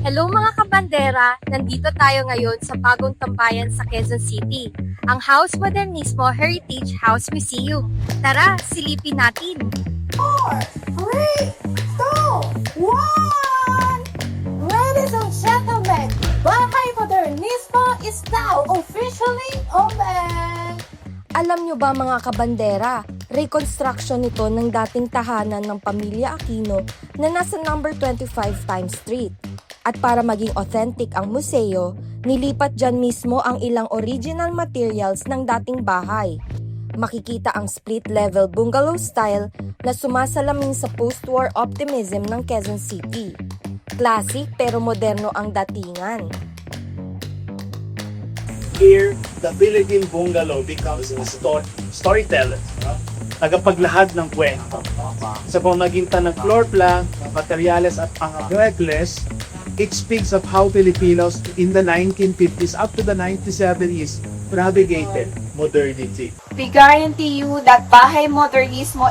Hello mga kabandera! Nandito tayo ngayon sa bagong tambayan sa Quezon City, ang House Modernismo Heritage House Museum. Tara, silipin natin! 4, 3, 2, 1! Ladies and gentlemen, Bahay Modernismo is now officially open! Alam nyo ba mga kabandera, reconstruction nito ng dating tahanan ng pamilya Aquino na nasa number 25 Times Street. At para maging authentic ang museo, nilipat dyan mismo ang ilang original materials ng dating bahay. Makikita ang split-level bungalow style na sumasalamin sa post-war optimism ng Quezon City. Classic pero moderno ang datingan. Here, the Philippine bungalow becomes a storyteller. Tagapaglahad ng kwento. Sa pamagitan ng floor plan, materyales at pang-muebles, it speaks of how Filipinos in the 1950s up to the 1970s navigated modernity. We guarantee you that Bahay Modernismo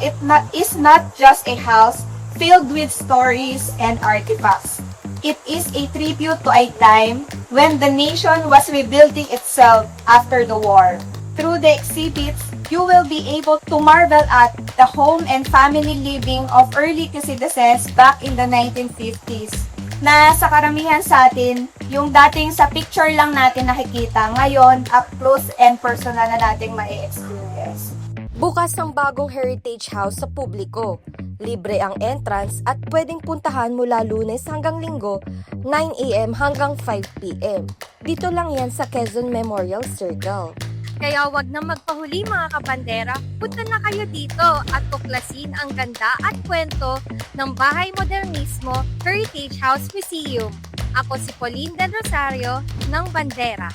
is not just a house filled with stories and artifacts. It is a tribute to a time when the nation was rebuilding itself after the war. Through the exhibits, you will be able to marvel at the home and family living of early citizens back in the 1950s. Na sa karamihan sa atin, yung dating sa picture lang natin nakikita, ngayon up close and personal na nating ma-experience. Bukas ang bagong Heritage House sa publiko. Libre ang entrance at pwedeng puntahan mula Lunes hanggang Linggo, 9 a.m. hanggang 5 p.m. Dito lang yan sa Quezon Memorial Circle. Kaya wag na magpahuli mga kabandera, punta na kayo dito at tuklasin ang ganda at kwento ng Bahay Modernismo Heritage House Museum. Ako si Pauline Del Rosario ng Bandera.